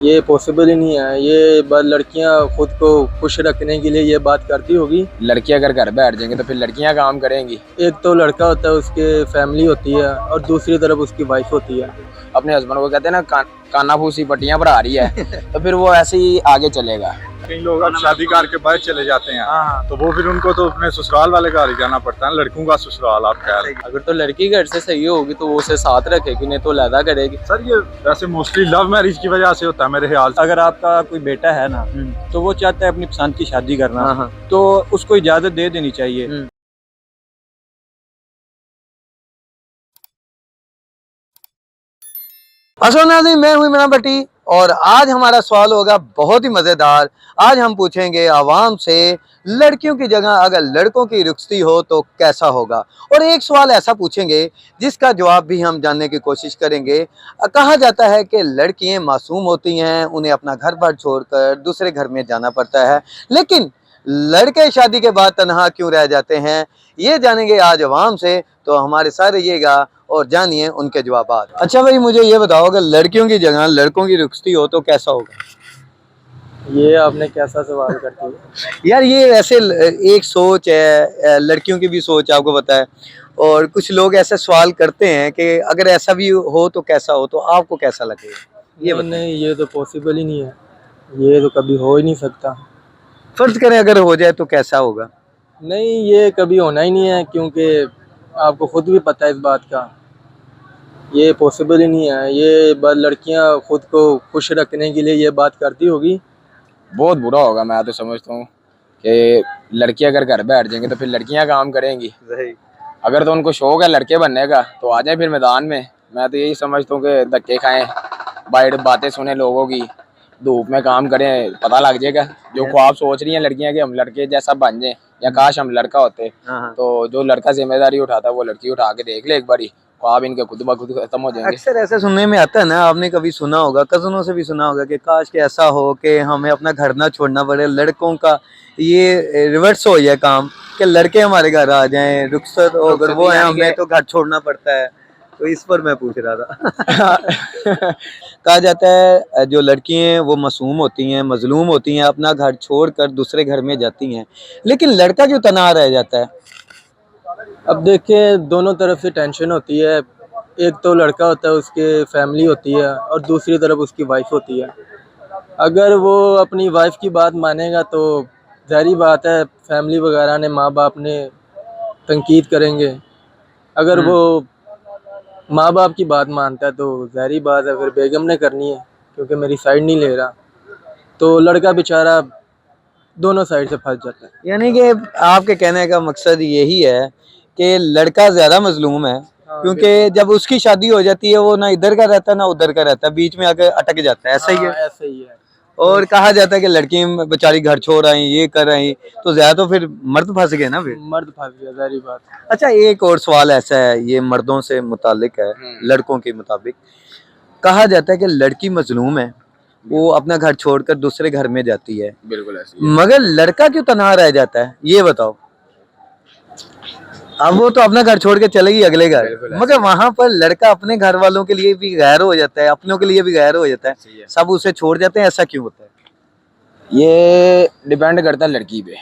ये पॉसिबल ही नहीं है। ये बस लड़कियां खुद को खुश रखने के लिए ये बात करती होगी। लड़की अगर घर बैठ जाएंगे तो फिर लड़कियां काम करेंगी। एक तो लड़का होता है, उसके फैमिली होती है, और दूसरी तरफ उसकी वाइफ होती है। अपने हस्बैंड को कहते हैं ना काना फूसी पट्टियां बढ़ा रही है तो फिर वो ऐसे ही आगे चलेगा। कई लोग अब शादी करके बाहर चले जाते हैं, तो वो फिर उनको तो अपने ससुराल वाले घर ही जाना पड़ता है। लड़कों का ससुराल आप कह रहे हैं। अगर तो लड़की घर से सही होगी तो वो उसे साथ रखेगी, नहीं तो लहदा करेगी। सर ये वैसे मोस्टली लव मैरिज की वजह से होता है मेरे ख्याल से। अगर आपका कोई बेटा है ना तो वो चाहता है अपनी पसंद की शादी करना, तो उसको इजाजत दे देनी चाहिए। अस्सलाम वालेकुम, मैं हूं इमरान भट्टी और आज हमारा सवाल होगा बहुत ही मज़ेदार। आज हम पूछेंगे आवाम से, लड़कियों की जगह अगर लड़कों की रुखसती हो तो कैसा होगा। और एक सवाल ऐसा पूछेंगे जिसका जवाब भी हम जानने की कोशिश करेंगे। कहा जाता है कि लड़कियां मासूम होती हैं, उन्हें अपना घर बार छोड़कर दूसरे घर में जाना पड़ता है, लेकिन लड़के शादी के बाद तनहा क्यों रह जाते हैं, ये जानेंगे आज आवाम से। तो हमारे साथ रहिएगा और जानिए उनके जवाब। अच्छा भाई, मुझे ये बताओ, अगर लड़कियों की जगह लड़कों की रुखसती हो तो कैसा होगा? ये आपने कैसा सवाल कर दिया? यार ये ऐसे एक सोच है, लड़कियों की भी सोच आपको पता है, और कुछ लोग ऐसे सवाल करते हैं कि अगर ऐसा भी हो तो कैसा हो, तो आपको कैसा लगेगा ये नहीं, बताइए। नहीं, ये तो पॉसिबल ही नहीं है। ये तो कभी हो ही नहीं सकता। फर्ज करें अगर हो जाए तो कैसा होगा? नहीं, ये कभी होना ही नहीं है, क्योंकि आपको खुद भी पता है इस बात का। ये पॉसिबल ही नहीं है। ये बस लड़कियां खुद को खुश रखने के लिए ये बात करती होगी। बहुत बुरा होगा। मैं तो समझता हूँ कि लड़की अगर घर बैठ जाएंगे तो फिर लड़कियां काम करेंगी। अगर तो उनको शौक है लड़के बनने का तो आ जाए फिर मैदान में। मैं तो यही समझता हूँ कि धक्के खाएं, बाहर बातें सुने लोगों की, धूप में काम करें, पता लग जाएगा। जो ख्वाब सोच रही हैं लड़कियां कि हम लड़के जैसा बन जाए या काश हम लड़का होते, तो जो लड़का जिम्मेदारी उठाता है वो लड़की उठा के देख ले एक बारी, ख्वाब इनके खुद ब खुद खत्म हो जाएंगे। अक्सर ऐसे सुनने में आता है ना, आपने कभी सुना होगा, कजनों से भी सुना होगा कि काश कि ऐसा हो कि हमें अपना घर ना छोड़ना पड़े। लड़कों का ये रिवर्स हो जाए काम कि लड़के हमारे घर आ जाएं, रुखसत हो अगर वो है, हमें तो घर छोड़ना पड़ता है। तो इस पर मैं पूछ रहा था। कहा जाता है जो लड़कियां हैं वो मासूम होती हैं, मजलूम होती हैं, अपना घर छोड़कर दूसरे घर में जाती हैं, लेकिन लड़का क्यों तनहा रह जाता है? अब देखिए, दोनों तरफ से टेंशन होती है। एक तो लड़का होता है, उसके फैमिली होती है, और दूसरी तरफ उसकी वाइफ होती है। अगर वो अपनी वाइफ की बात मानेगा तो ज़ाहिर बात है फैमिली वगैरह ने, माँ बाप ने तनकीद करेंगे। अगर वो माँ बाप की बात मानता है तो ज़ाहिर बात है फिर बेगम ने करनी है, क्योंकि मेरी साइड नहीं ले रहा। तो लड़का बेचारा दोनों साइड से फंस जाता है। यानी कि आपके कहने का मकसद यही है कि लड़का ज्यादा मजलूम है, क्योंकि जब उसकी शादी हो जाती है वो ना इधर का रहता है ना उधर का रहता है, बीच में आके अटक जाता है। ऐसा ही है। ऐसा ही है। और कहा जाता है कि लड़की बेचारी घर छोड़ आई, ये कर रही, तो ज्यादा तो फिर मर्द फंस गए ना फिर। मर्द फंस गया, ज़ाहिर बात। अच्छा, एक और सवाल ऐसा है, ये मर्दों से मुतालिक है। लड़कों के मुताबिक कहा जाता है कि लड़की मजलूम है, वो अपना घर छोड़कर दूसरे घर में जाती है, बिल्कुल ऐसे मगर लड़का क्यों तनहा रह जाता है, ये बताओ। अब वो तो अपना घर छोड़ के चलेगी अगले घर, मगर वहां पर लड़का अपने घर वालों के लिए भी गैर हो जाता है, अपनों के लिए भी गैर हो जाता है, सब उसे छोड़ जाते हैं। ऐसा क्यों होता है? ये डिपेंड करता है लड़की पे।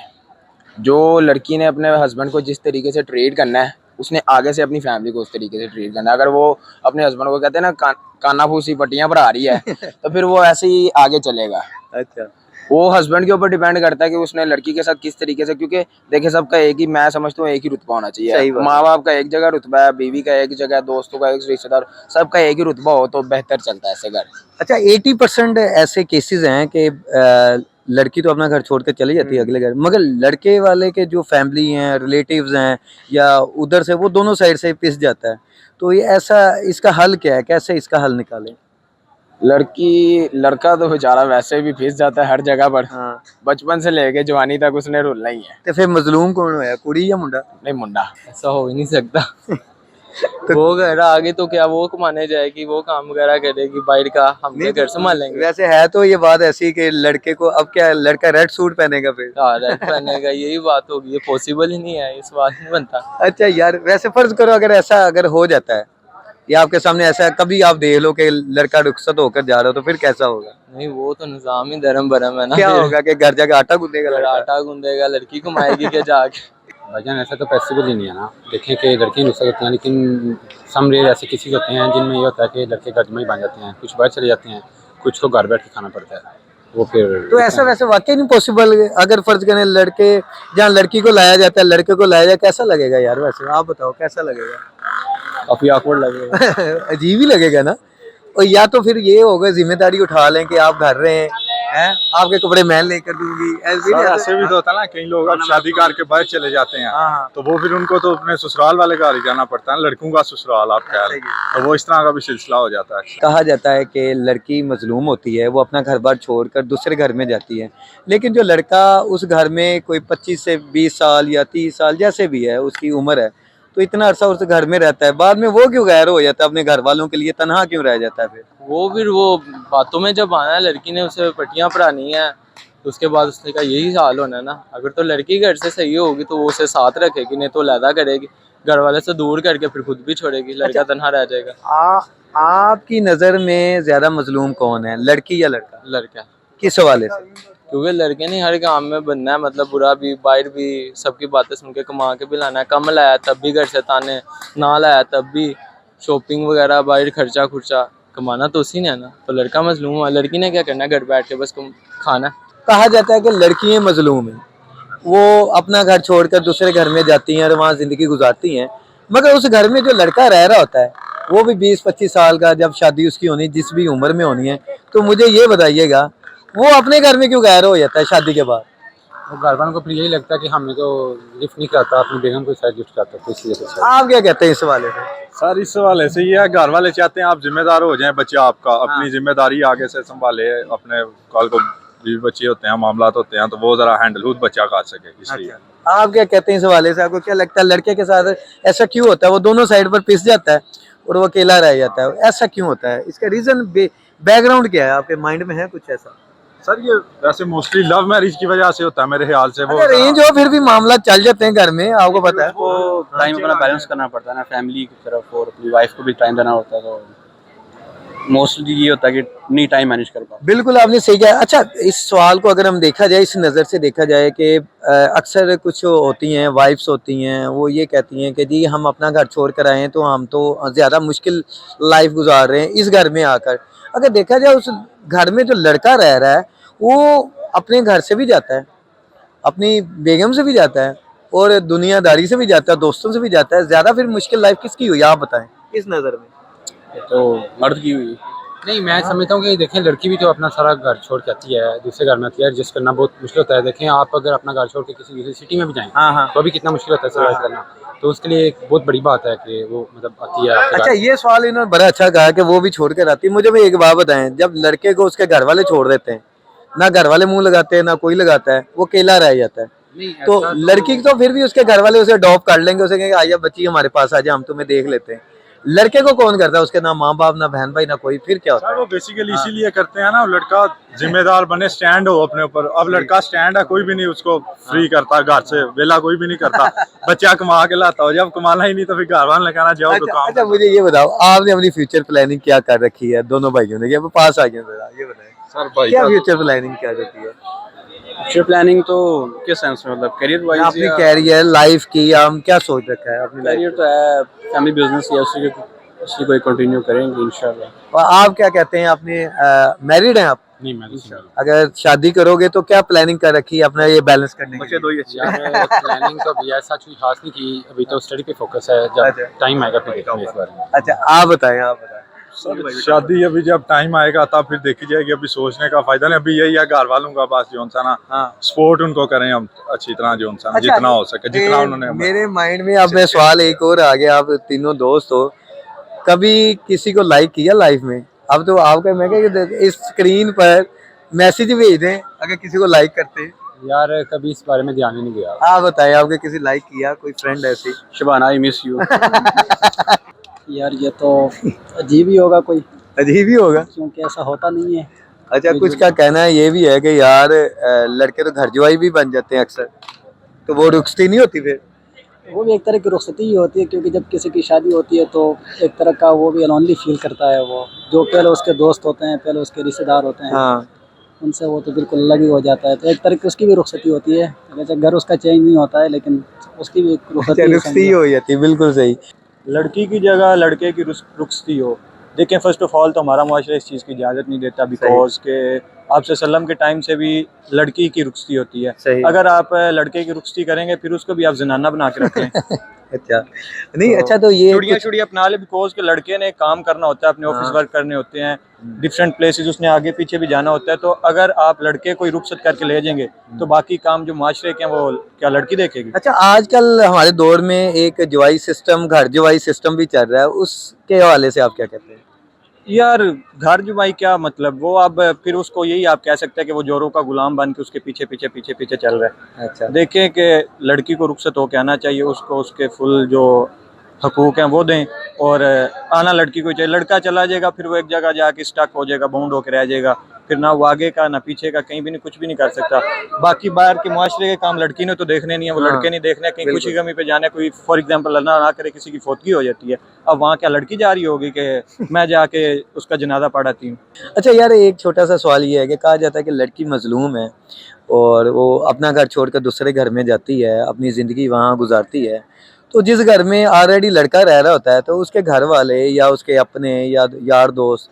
जो लड़की ने अपने हस्बैंड को जिस तरीके से ट्रीट करना है, उसने आगे से अपनी फैमिली को उस तरीके से ट्रीट करना है। अगर वो अपने हस्बैंड को कहते हैं ना काना फूसी पट्टियां बढ़ा रही है तो फिर वो ऐसे ही आगे चलेगा। अच्छा, वो हस्बैंड के ऊपर डिपेंड करता है कि उसने लड़की के साथ किस तरीके से, क्योंकि देखिए सबका एक ही, मैं समझता हूँ एक ही रुतबा होना चाहिए। माँ बाप का एक जगह रुतबा है, बीवी का एक जगह, दोस्तों का एक, रिश्तेदार सबका एक ही रुतबा हो तो बेहतर चलता है ऐसे घर। अच्छा, 80% ऐसे केसेस हैं कि लड़की तो अपना घर छोड़ के चली जाती है अगले घर, मगर लड़के वाले के जो फैमिली हैं, रिलेटिव्स हैं या उधर से, वो दोनों साइड से पिस जाता है। तो ये ऐसा, इसका हल क्या है, कैसे इसका हल निकालें? लड़का तो बेचारा वैसे भी फंस जाता है हर जगह पर। बचपन से लेके जवानी तक उसने रुलना ही है। तो फिर मजलूम कौन होया, कुड़ी या मुंडा? नहीं, मुंडा। ऐसा हो ही नहीं सकता। वो घर आगे तो क्या वो कमाने जाएगी, वो काम वगैरह करेगी, बाहर का हम घर संभालेंगे। वैसे है तो ये बात ऐसी कि लड़के को, अब क्या लड़का रेड सूट पहनेगा फिर? रेड पहनने का यही बात होगी। ये पॉसिबल ही नहीं है, इस बात नहीं बनता। अच्छा यार, वैसे फर्ज करो अगर ऐसा अगर हो जाता है ये आपके सामने ऐसा है, कभी आप देख लो कि लड़का रुखसत होकर जा रहा हो तो फिर कैसा होगा? नहीं, वो तो निजाम ही धर्म भरम है ना। क्या फिर होगा कि घर जाके आटा गूंदेगा अगर लड़का? आटा गूंदेगा, लड़की कमाएगी क्या जाके? भाईजान ऐसा तो पॉसिबल ही नहीं है ना। देखें कि लड़कियां नुस्खा करती हैं, लेकिन सम रेयर ऐसे किसी होते हैं जिनमें ये होता है कि लड़के घर में ही बन जाते हैं, कुछ बाहर चले जाते हैं, कुछ को घर बैठ के खाना पड़ता है। वो फिर तो ऐसा वैसे वाकई नहीं पॉसिबल? अगर फर्ज करें लड़के जहाँ लड़की को लाया जाता है, लड़के को लाया जाए, कैसा लगेगा यार? वैसे आप बताओ कैसा लगेगा? काफी awkward लगेगा। अजीब ही लगेगा ना। और या तो फिर ये होगा जिम्मेदारी उठा लें कि आप घर रहे हैं, आपके कपड़े मैं लेकर दूंगी, ऐसे सर, ऐसे भी तो होता है ना, कई लोग अब शादी करके बाहर चले जाते हैं, तो वो फिर उनको तो अपने ससुराल वाले घर ही जाना पड़ता है, लड़कों का ससुराल आप कह रहे हैं, तो वो इस तरह का भी सिलसिला हो जाता है। कहा जाता है कि लड़की मजलूम होती है, वो अपना घर बार छोड़कर दूसरे घर में जाती है, लेकिन जो लड़का उस घर में कोई 25 से 20 साल या 30 साल जैसे भी है उसकी उम्र है, तो इतना अरसा उस घर में रहता है, बाद में वो क्यों गैर हो जाता है अपने घर वालों के लिए, तनहा क्यों रह जाता है? फिर वो बातों में जब आना है, लड़की ने उसे पट्टियां पढ़ानी है, तो उसके बाद उसने का यही हाल होना है ना। अगर तो लड़की घर से सही होगी तो वो उसे साथ रखेगी, नहीं तो लैदा करेगी, घर वाले से दूर करके फिर खुद भी छोड़ेगी, लड़का तनहा रह जाएगा। आपकी नजर में ज्यादा मजलूम कौन है, लड़की या लड़का? लड़का। किस हवाले से? क्योंकि लड़के नहीं हर काम में बनना है, मतलब बुरा भी बाहर भी सबकी बातें सुन के कमा के भी लाना है। कम लाया तब भी घर से ताने, ना लाया तब भी शॉपिंग वगैरह बाहर खर्चा खुर्चा, कमाना तो उसी ने है ना। तो लड़का मजलूम हुआ, लड़की ने क्या करना है, घर बैठ के बस खाना। कहा जाता है कि लड़कियां मजलूम हैं, वो अपना घर छोड़कर दूसरे घर में जाती हैं और वहाँ जिंदगी गुजारती हैं, मगर उस घर में जो लड़का रह रहा होता है वो भी 20-25 साल का, जब शादी उसकी होनी जिस भी उम्र में होनी है, तो मुझे ये बताइएगा वो अपने घर में क्यों गैर हो जाता है शादी के बाद? वो घर वालों को फिर यही लगता है कि हमें तो गिफ्ट नहीं करता, अपनी बेगम को शायद गिफ्ट करता, तो इसलिए शायद। आप क्या कहते हैं इस वाले में? सर, इस हवाले से ये है, घर वाले चाहते हैं आप जिम्मेदार हो जाएं, बच्चा आपका अपनी जिम्मेदारी आगे से संभाले, अपने कल को बीवी बच्चे होते हैं, मामला होते हैं, तो वो जरा हैंडल खुद बच्चा कर सके, इसलिए। आप क्या कहते हैं इस हवाले से? आपको क्या लगता है लड़के के साथ ऐसा क्यों होता है? वो दोनों साइड पर पिस जाता है और वो अकेला रह जाता है, ऐसा क्यों होता है? इसका रीजन बैकग्राउंड क्या है, आपके माइंड में है कुछ ऐसा? सर, ये वैसे मोस्टली लव मैरिज की वजह से होता है मेरे ख्याल से। वो अरेंज हो फिर भी मामला चल जाते हैं घर में, आपको पता है। वो टाइम अपना बैलेंस करना पड़ता है ना, फैमिली की तरफ और अपनी वाइफ को भी टाइम देना होता है, तो मोस्टली ये होता है कि नहीं टाइम मैनेज कर पाते। बिल्कुल आपने सही कहा। अच्छा, इस सवाल को अगर हम देखा जाए, इस नज़र से देखा जाए कि अक्सर कुछ होती हैं वाइफ्स होती हैं, वो ये कहती हैं कि जी हम अपना घर छोड़ कर आए हैं तो हम तो ज़्यादा मुश्किल लाइफ गुजार रहे हैं इस घर में आकर। अगर देखा जाए उस घर में जो लड़का रह रहा है वो अपने घर से भी जाता है, अपनी बेगम से भी जाता है और दुनियादारी से भी जाता है, दोस्तों से भी जाता है, ज़्यादा फिर मुश्किल लाइफ किसकी हुई आप बताएं इस नज़र में? तो मर्द की हुई नहीं, मैं समझता हूँ कि देखें लड़की भी तो अपना सारा घर छोड़ के आती है, दूसरे घर में आती है, एडजस्ट करना बहुत मुश्किल होता है। देखें आप अगर अपना घर छोड़ के किसी दूसरी सिटी में भी जाएं तो अभी कितना मुश्किल होता है सर्वाइव करना, तो उसके लिए एक बहुत बड़ी बात है कि वो मतलब आती है आपके अच्छा, घर। ये सवाल इन्होंने बड़ा अच्छा कहा कि वो भी छोड़ कर आती है। मुझे भी एक बात बताएं, जब लड़के को उसके घर वाले छोड़ देते हैं, ना घर वाले मुंह लगाते हैं ना कोई लगाता है, वो अकेला रह जाता है, तो लड़की तो फिर भी उसके घर वाले उसे अडॉप्ट कर लेंगे, उसे कहेंगे आजा बच्ची हमारे पास आजा, हम तुम्हें देख लेते हैं। लड़के को कौन करता है? उसके ना माँ बाप ना बहन भाई ना कोई, फिर क्या होता सर, है? वो बेसिकली इसीलिए करते हैं ना, लड़का जिम्मेदार बने, स्टैंड हो अपने ऊपर। अब लड़का स्टैंड है, कोई भी नहीं उसको फ्री करता घर से, वेला कोई भी नहीं करता, बच्चा कमा के लाता हो, जब कमाना ही नहीं तो फिर घर वाले ने कहना जाओ तो काम। अच्छा, मुझे ये बताओ आपने अपनी फ्यूचर प्लानिंग क्या कर रखी है दोनों भाइयों ने? ये पास आ गए जरा, ये बताएं सर भाई क्या फ्यूचर प्लानिंग क्या रहती है? फ्यूचर प्लानिंग तो किस सेंस में, मतलब करियर वाइज? अपनी कैरियर लाइफ की हम क्या सोच रखा है अपनी करियर लाइफ? तो है फैमिली बिजनेस या उसी को कंटिन्यू करेंगे इंशाल्लाह। और आप क्या कहते हैं? अपने मैरिड हैं आप? नहीं मैं अगर शादी करोगे तो क्या प्लानिंग कर रखी है अपना ये बैलेंस करने की? यार प्लानिंग तो अभी ऐसा कुछ खास नहीं की, अभी तो स्टडी पे फोकस है, जब टाइम आएगा फिर देखेंगे इस बारे में। अच्छा, आप बताएं आप बताएं। शादी अभी जब टाइम आएगा तब फिर देखी जाएगी, अभी सोचने का फायदा नहीं। अभी यही है घर वालों का बस जो सा ना सपोर्ट उनको करें हम अच्छी तरह, जो सा ना जितना हो सके, जितना उन्होंने। मेरे माइंड में अब मैं सवाल एक और आ गया, आप तीनों दोस्त हो, कभी किसी को लाइक किया लाइफ में? अब तो आपका मैं क्या इस स्क्रीन पर मैसेज भेज दें अगर किसी को लाइक करते हैं। यार कभी इस बारे में ध्यान ही नहीं दिया। आप बताएं, आपके किसी लाइक किया कोई फ्रेंड ऐसी? Shabana I miss you. यार ये तो अजीब ही होगा, कोई अजीब ही होगा क्योंकि ऐसा होता नहीं है। अच्छा, कुछ का कहना है ये भी है कि यार लड़के तो घर जुआई भी बन जाते हैं अक्सर, तो वो रुखसती नहीं होती फिर? वो भी एक तरह की रुखसती ही होती है, क्योंकि जब किसी की शादी होती है तो एक तरह का वो भी लोनली फील करता है। वो जो पहले उसके दोस्त होते हैं, पहले उसके रिश्तेदार होते हैं, हाँ उनसे वो तो बिल्कुल अलग ही हो जाता है। तो एक तरह की उसकी भी रुखसती होती है। वैसे घर उसका चेंज नहीं होता है, लेकिन उसकी भी एक रुखसती है, रुखसती समझो। हो जाती है, बिल्कुल सही। लड़की की जगह लड़के की रुखसती हो। देखें, फर्स्ट ऑफ ऑल तो हमारा माशरा इस चीज़ की इजाज़त नहीं देता, बिकॉज के आप सल्लम के टाइम से भी लड़की की रुखसती होती है। सही। अगर आप लड़के की रुखसती करेंगे फिर उसको भी आप जनाना बना के रख लें। अच्छा नहीं, अच्छा तो ये चुड़ियाँ कुछ- चुड़ियाँ अपना ले, बिकॉज के लड़के ने काम करना होता है, अपने ऑफिस वर्क करने होते हैं, डिफरेंट प्लेसेस उसने आगे पीछे भी जाना होता है। तो अगर आप लड़के कोई रुखसत करके ले जाएंगे तो बाकी काम जो माशरे के हैं वो क्या लड़की देखेगी? अच्छा, आजकल हमारे दौर में एक जवाई सिस्टम, घर जवाई सिस्टम भी चल रहा है, उसके हवाले से आप क्या कहते हैं? यार घर जुमाई क्या मतलब, वो अब फिर उसको यही आप कह सकते हैं कि वो जोरों का गुलाम बन के उसके पीछे पीछे पीछे पीछे चल रहा है। अच्छा देखें कि लड़की को रुखसत हो के आना चाहिए, उसको उसके फुल जो हकूक हैं वो दें, और आना लड़की को चाहिए। लड़का चला जाएगा फिर वो एक जगह जाके स्टक हो जाएगा, बाउंड होकर रह जाएगा, फिर ना वो आगे का ना पीछे का, कहीं भी नहीं, कुछ भी नहीं कर सकता। बाकी बाहर के मुआशरे के काम लड़की ने तो देखने नहीं है, वो लड़के नहीं देखने, कहीं खुशी गमी पे जाने, कोई फॉर एग्जाम्पल अल्लाह ना करे किसी की फौतगी हो जाती है, अब वहाँ क्या लड़की जा रही होगी कि मैं जाके उसका जनाजा पढ़ाती हूँ? अच्छा यार, एक छोटा सा सवाल ये है कि कहा जाता है कि लड़की मजलूम है और वो अपना घर छोड़कर दूसरे घर में जाती है, अपनी ज़िंदगी वहाँ गुजारती है। तो जिस घर में ऑलरेडी लड़का रह रहा होता है तो उसके घर वाले या उसके अपने या यार दोस्त,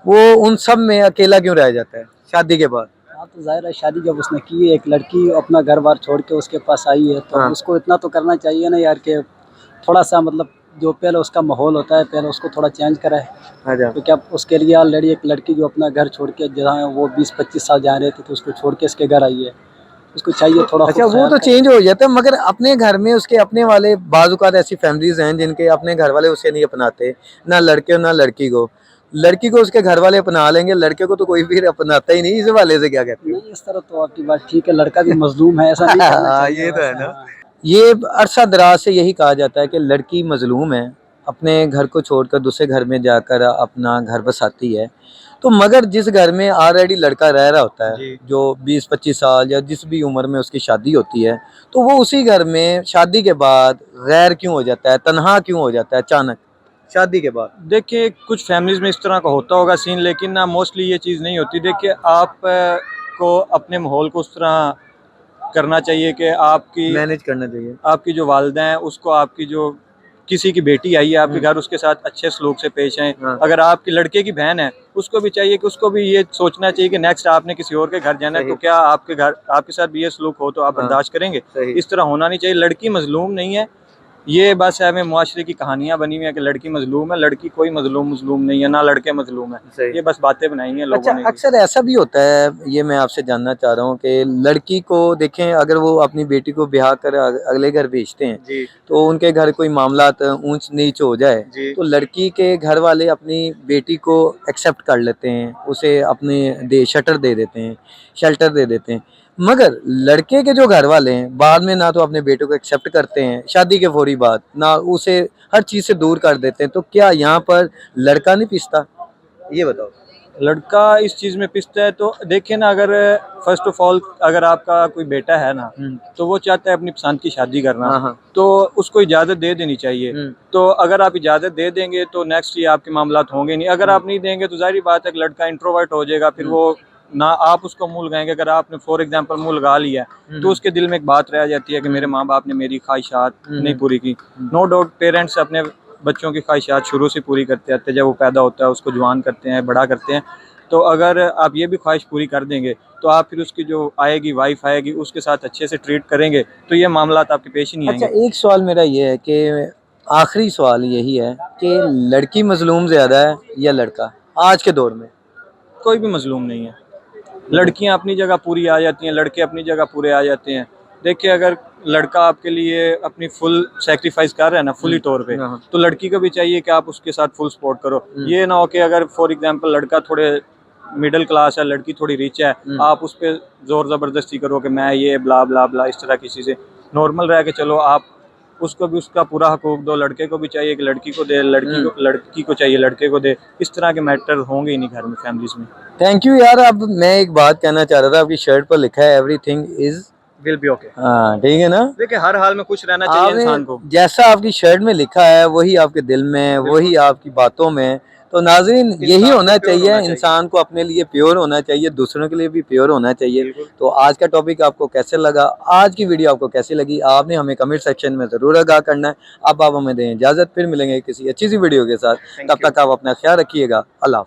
वो उन सब में अकेला क्यों रह जाता है शादी के बाद? हाँ, तो जाहिर है शादी जब उसने की है, एक लड़की अपना घर बार छोड़ के उसके पास आई है, तो हाँ। उसको इतना तो करना चाहिए ना यार, कि थोड़ा सा मतलब जो पहले उसका माहौल होता है पहले उसको थोड़ा चेंज कराए। अच्छा तो क्या उसके लिए ऑलरेडी एक लड़की जो अपना घर छोड़ के, जहाँ वो 20-25 साल जा रहे थे, तो उसको छोड़ के इसके घर आई है, उसको चाहिए थोड़ा अच्छा, खुद वो ख्याल तो करे। चेंज हो जाता है, मगर अपने घर में उसके अपने वाले बाज़-औक़ात ऐसी फैमिलीज हैं जिनके अपने घर वाले उसे नहीं अपनाते, ना लड़के और ना लड़की को। लड़की को उसके घर वाले अपना लेंगे, लड़के को तो कोई भी अपनाता ही नहीं। इस हवाले से क्या कहते हैं? नहीं, इस तरह तो आपकी बात ठीक है, लड़का भी मजलूम है, ऐसा नहीं करना हाँ, चाहिए ये तो है वैसे, ना। हाँ। ये अरसा दराज से यही कहा जाता है कि लड़की मजलूम है, अपने घर को छोड़कर दूसरे घर में जाकर अपना घर बसाती है। तो मगर जिस घर में ऑलरेडी लड़का रह रहा होता है, जो 20-25 साल या जिस भी उम्र में उसकी शादी होती है, तो वो उसी घर में शादी के बाद गैर क्यों हो जाता है, तन्हा क्यों हो जाता है अचानक शादी के बाद? देखिए, कुछ फैमिलीज में इस तरह का होता होगा सीन, लेकिन ना मोस्टली ये चीज़ नहीं होती। देखिए, आप को अपने माहौल को उस तरह करना चाहिए कि आपकी मैनेज करना चाहिए। आपकी जो वालदा हैं उसको, आपकी जो किसी की बेटी आई है आपके घर, उसके साथ अच्छे सलूक से पेश आएँ। हाँ। अगर आपकी लड़के की बहन है, उसको भी चाहिए कि उसको भी ये सोचना चाहिए कि नेक्स्ट आपने किसी और के घर जाना है, सही। तो क्या आपके घर आपके साथ भी ये सलूक हो तो आप हाँ। बर्दाश्त करेंगे? सही। इस तरह होना नहीं चाहिए। लड़की मजलूम नहीं है, ये बस हमें मुआशरे की कहानियां बनी हुई है कि लड़की मजलूम है। लड़की कोई मजलूम नहीं है, ना लड़के मजलूम है, सही। ये बस बातें बनाई हैं लोगों अच्छा, ने। अक्सर ऐसा भी होता है, ये मैं आपसे जानना चाह रहा हूँ कि लड़की को देखें, अगर वो अपनी बेटी को ब्याह कर अगले घर भेजते हैं, जी तो उनके घर कोई मामला ऊंच नीच हो जाए जी तो लड़की के घर वाले अपनी बेटी को एक्सेप्ट कर लेते हैं, उसे अपने शेल्टर दे देते हैं। मगर लड़के के जो घर वाले हैं बाद में ना तो अपने बेटे को एक्सेप्ट करते हैं शादी के फौरी बाद, ना उसे हर चीज़ से दूर कर देते हैं। तो क्या यहाँ पर लड़का नहीं पिसता, ये बताओ? लड़का इस चीज़ में पिसता है तो देखिए ना, अगर फर्स्ट ऑफ ऑल अगर आपका कोई बेटा है ना, तो वो चाहता है अपनी पसंद की शादी करना, हाँ हाँ तो उसको इजाज़त दे देनी चाहिए। तो अगर आप इजाज़त दे देंगे तो नेक्स्ट ये आपके मामलात होंगे नहीं। अगर आप नहीं देंगे तो जाहिर बात है कि लड़का इंट्रोवर्ट हो जाएगा, फिर वो ना आप उसको मुँह लगाएंगे। अगर आपने फॉर एग्जांपल मुँह लगा लिया तो उसके दिल में एक बात रह जाती है कि मेरे माँ बाप ने मेरी ख्वाहिशात नहीं पूरी की। नो डाउट पेरेंट्स अपने बच्चों की ख्वाहिशात शुरू से पूरी करते आते हैं, जब वो पैदा होता है उसको जवान करते हैं, बड़ा करते हैं। तो अगर आप ये भी ख्वाहिश पूरी कर देंगे तो आप फिर उसकी जो आएगी वाइफ आएगी उसके साथ अच्छे से ट्रीट करेंगे तो ये मामलात आपके पेश ही नहीं अच्छा, आएंगे। एक सवाल मेरा ये है कि आखिरी सवाल यही है कि लड़की मजलूम ज़्यादा है या लड़का आज के दौर में? कोई भी मजलूम नहीं है, लड़कियां अपनी जगह पूरी आ जाती हैं, लड़के अपनी जगह पूरे आ जाते हैं। देखिए, अगर लड़का आपके लिए अपनी फुल सेक्रीफाइस कर रहा है ना, फुली तौर पे, हाँ। तो लड़की को भी चाहिए कि आप उसके साथ फुल सपोर्ट करो। ये ना हो कि अगर फॉर एग्जांपल लड़का थोड़े मिडिल क्लास है, लड़की थोड़ी रिच है, आप उस पर जोर ज़बरदस्ती करो कि मैं ये ब्ला ब्ला ब्ला, इस तरह की चीज़ें। नॉर्मल रह के चलो, आप उसको भी उसका पूरा हकूक दो। लड़के को भी चाहिए कि लड़की को दे, लड़की को चाहिए लड़के को दे। इस तरह के मैटर होंगे ही नहीं घर में, फैमिलीज में। थैंक यू यार। अब मैं एक बात कहना चाह रहा था, आपकी शर्ट पर लिखा है everything is will be okay. हाँ ठीक है ना। देखिए हर हाल में खुश रहना चाहिए इंसान को। आपने जैसा आपकी शर्ट में लिखा है वही आपके दिल में, वही आपकी बातों में। तो नाज़रीन यही होना चाहिए, इंसान को अपने लिए प्योर होना चाहिए, दूसरों के लिए भी प्योर होना चाहिए। तो आज का टॉपिक आपको कैसे लगा, आज की वीडियो आपको कैसी लगी, आपने हमें कमेंट सेक्शन में ज़रूर आगाह करना है। अब आप हमें दें इजाज़त, फिर मिलेंगे किसी अच्छी सी वीडियो के साथ। तब तक आप अपना ख्याल रखिएगा। अल्लाह।